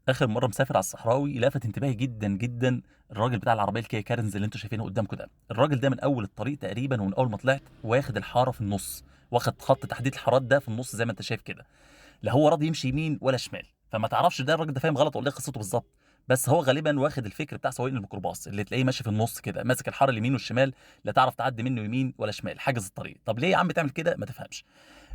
اخر مره مسافر على الصحراوي لفت انتباهي جدا جدا الراجل بتاع العربيه الكيا كارنز اللي انتوا شايفينه قدامكم ده. الراجل ده من اول الطريق تقريبا ومن اول ما طلعت واخد الحاره في النص، واخد خط تحديد الحارات ده في النص زي ما انت شايف كده. لا هو راضي يمشي يمين ولا شمال، فما تعرفش ده الراجل ده فاهم غلط ولا ايه قصته بالظبط. بس هو غالبا واخد الفكر بتاع سواقين الميكروباص اللي تلاقيه ماشي في النص كده ماسك الحاره اليمين والشمال، لا تعرف تعدي منه يمين ولا شمال، حاجز الطريق. طب ليه يا عم تعمل كده؟ ما تفهمش.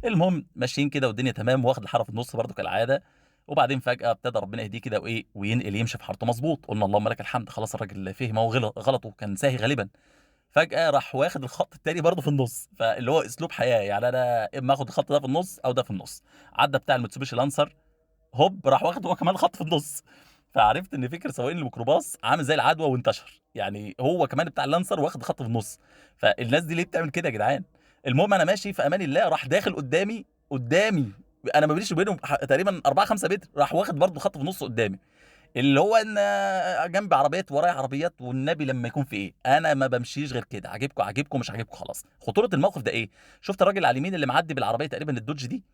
المهم ماشيين كده والدنيا تمام، واخد الحاره في النص برضه كالعاده. وبعدين فجاه ابتدى ربنا يهديه كده وايه وينقل يمشي في حارته مظبوط، قلنا اللهم لك الحمد، خلاص الراجل فهم هو غلطه كان ساهي غالبا. فجاه راح واخد الخط التاني برضه في النص، فاللي هو اسلوب حياه يعني انا اما اخد الخط ده في النص او ده في النص. عدى بتاع المتسوبيشي لانسر، هوب راح واخد هو كمان الخط في النص. فعرفت ان فكر سواقين الميكروباص عامل زي العدوى وانتشر، يعني هو كمان بتاع اللانسر واخد خط في النص. فالناس دي ليه بتعمل كده يا جدعان؟ المهم انا ماشي في امان الله، راح داخل قدامي. انا ما بينيش وبينهم تقريبا 4 5 متر، راح واخد برضه خط في النص قدامي. اللي هو ان جنبي عربيات ورايا عربيات، والنبي لما يكون في ايه انا ما بمشيش غير كده، عاجبكم عاجبكم مش عاجبكم خلاص. خطوره الموقف ده ايه؟ شفت الراجل على اليمين اللي معدي بالعربيه تقريبا الدوج دي؟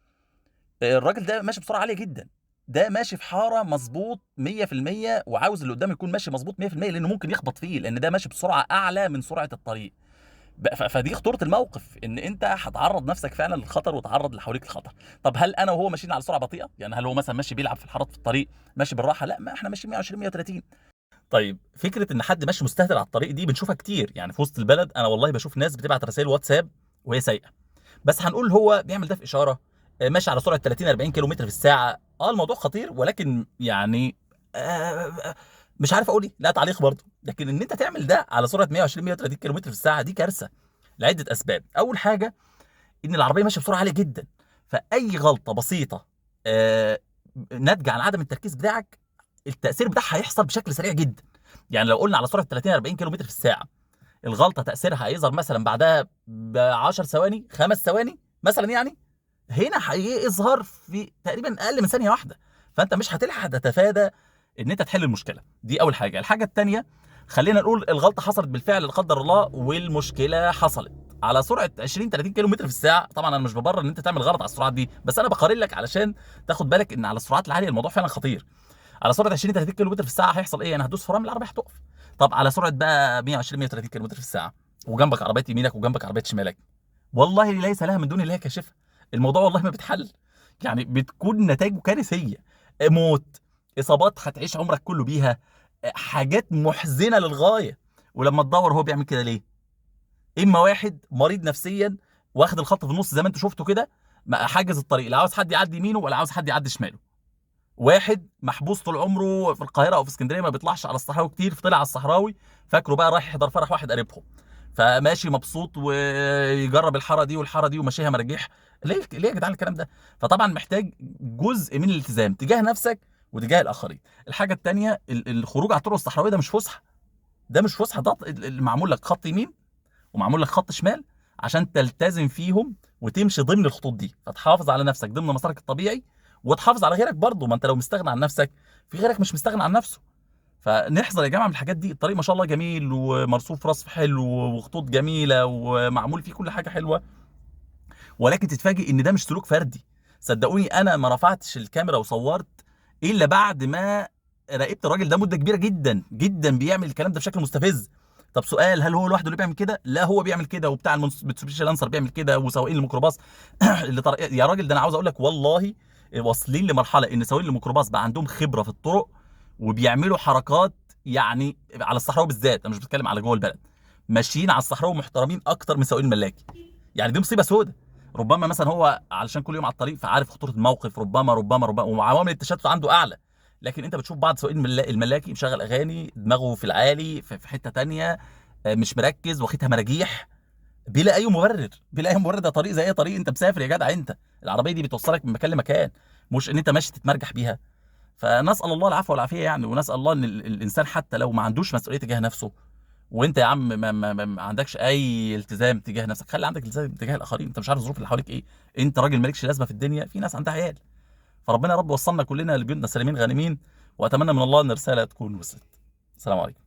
الراجل ده ماشي بسرعه عاليه جدا، ده ماشي في حاره مظبوط 100%، وعاوز اللي قدامه يكون ماشي مظبوط 100% لانه ممكن يخبط فيه، لان ده ماشي بسرعه اعلى من سرعه الطريق. فدي خطوره الموقف، ان انت هتعرض نفسك فعلا للخطر وتعرض اللي حواليك للخطر. طب هل انا وهو ماشيين على سرعه بطيئه؟ يعني هل هو مثلا ماشي بيلعب في الحارات في الطريق ماشي بالراحه؟ لا، ما احنا ماشيين 120 130. طيب فكره ان حد ماشي مستهتر على الطريق دي بنشوفها كتير، يعني في وسط البلد انا والله بشوف ناس بتبعت رسائل واتساب وهي سايقه. بس هنقول هو بيعمل ده في اشاره، ماشي على سرعه 30 40 كيلو متر في الساعه. الموضوع خطير، ولكن يعني آه، مش عارف اقول ايه، لا تعليق برضه. لكن ان انت تعمل ده على سرعه 120 130 كيلو متر في الساعه دي كارثه لعده اسباب. اول حاجه ان العربيه ماشيه بسرعه عاليه جدا، فاي غلطه بسيطه آه، ناتجه عن عدم التركيز بتاعك، التاثير بتاعها هيحصل بشكل سريع جدا. يعني لو قلنا على سرعه 30 40 كيلو متر في الساعه، الغلطه تاثيرها هيظهر مثلا بعدها ب 10 ثواني 5 ثواني مثلا يعني، هنا هيظهر في تقريبا اقل من ثانيه واحده. فانت مش هتلحق تتفادى ان انت تحل المشكله دي. اول حاجه. الحاجه الثانيه، خلينا نقول الغلطه حصلت بالفعل لا قدر الله، والمشكله حصلت على سرعه 20 30 كيلو متر في الساعه. طبعا انا مش ببرر ان انت تعمل غلط على السرعات دي، بس انا بقارن لك علشان تاخد بالك ان على السرعات العاليه الموضوع فعلا خطير. على سرعه 20 30 كيلو متر في الساعه هيحصل ايه؟ انا هدوس فرامل العربيه هتقف. طب على سرعه بقى 120 130 كيلو متر في الساعه، وجنبك عربيه يمينك وجنبك عربيه شمالك، والله ليس لها من دون الله كاشفه. الموضوع والله ما بيتحل، يعني بتكون نتائجه كارثيه. موت، اصابات هتعيش عمرك كله بيها، حاجات محزنه للغايه. ولما تدور هو بيعمل كده ليه؟ اما واحد مريض نفسيا واخد الخط في النص زي ما انتوا شفتوا كده، حاجز الطريق، لا عاوز حد يعدي يمينه ولا عاوز حد يعدي شماله. واحد محبوس طول عمره في القاهره او في اسكندريه ما بيطلعش على الصحراوي كتير، فطلع على الصحراوي فاكره بقى رايح يحضر فرح واحد قريبهم، فماشي مبسوط ويجرب الحاره دي والحاره دي وماشيها مراجيح. ليه يا جدعان الكلام ده؟ فطبعا محتاج جزء من الالتزام تجاه نفسك وتجاه الاخرين. الحاجه الثانيه، الخروج على الطرق الصحراويه ده مش فسحه، ده مش فسحه، ده معمول لك خط يمين ومعمول لك خط شمال عشان تلتزم فيهم وتمشي ضمن الخطوط دي، فتحافظ على نفسك ضمن مسارك الطبيعي وتحافظ على غيرك برضه. ما انت لو مستغني عن نفسك، في غيرك مش مستغني عن نفسه. فنحذر يا جماعه من الحاجات دي. الطريق ما شاء الله جميل ومرصوف رصف حلو وخطوط جميله ومعمول فيه كل حاجه حلوه، ولكن تتفاجئ ان ده مش سلوك فردي. صدقوني انا ما رفعتش الكاميرا وصورت الا بعد ما راقبت الراجل ده مده كبيره جدا جدا بيعمل الكلام ده بشكل مستفز. طب سؤال، هل هو لوحده اللي بيعمل كده؟ لا، هو بيعمل كده وبتاع المتسوبيشي لانسر بيعمل كده وسواقين الميكروباص يا راجل ده انا عاوز اقول لك والله واصلين لمرحله ان سواقين الميكروباص بقى عندهم خبره في الطرق وبيعملوا حركات، يعني على الصحراوي بالذات، انا مش بتكلم على جوه البلد، ماشيين على الصحراوي محترمين اكتر من سواقين الملاكي. يعني دي مصيبه سودة. ربما مثلا هو علشان كل يوم على الطريق فعارف خطوره الموقف، ربما وعوامل التشتت عنده اعلى. لكن انت بتشوف بعض سواقين الملاكي مشغل اغاني دماغه في العالي في حته تانية، مش مركز واخدها مراجيح بلا اي مبرر، بلا اي مبرر. ده طريق زي اي طريق، انت مسافر يا جدع، انت العربيه دي بتوصلك من مكان لمكان، مش ان انت ماشي تتمرجح بيها. فنسال الله العفو والعافيه يعني، ونسال الله ان الانسان حتى لو ما عندوش مسؤوليه تجاه نفسه، وانت يا عم ما عندكش اي التزام تجاه نفسك، خلي عندك التزام تجاه الاخرين. انت مش عارف الظروف اللي حواليك ايه، انت راجل مالكش لازمه في الدنيا، في ناس عندها عيال. فربنا يا رب وصلنا كلنا لبيوتنا سالمين غانمين، واتمنى من الله ان الرساله تكون وصلت. السلام عليكم.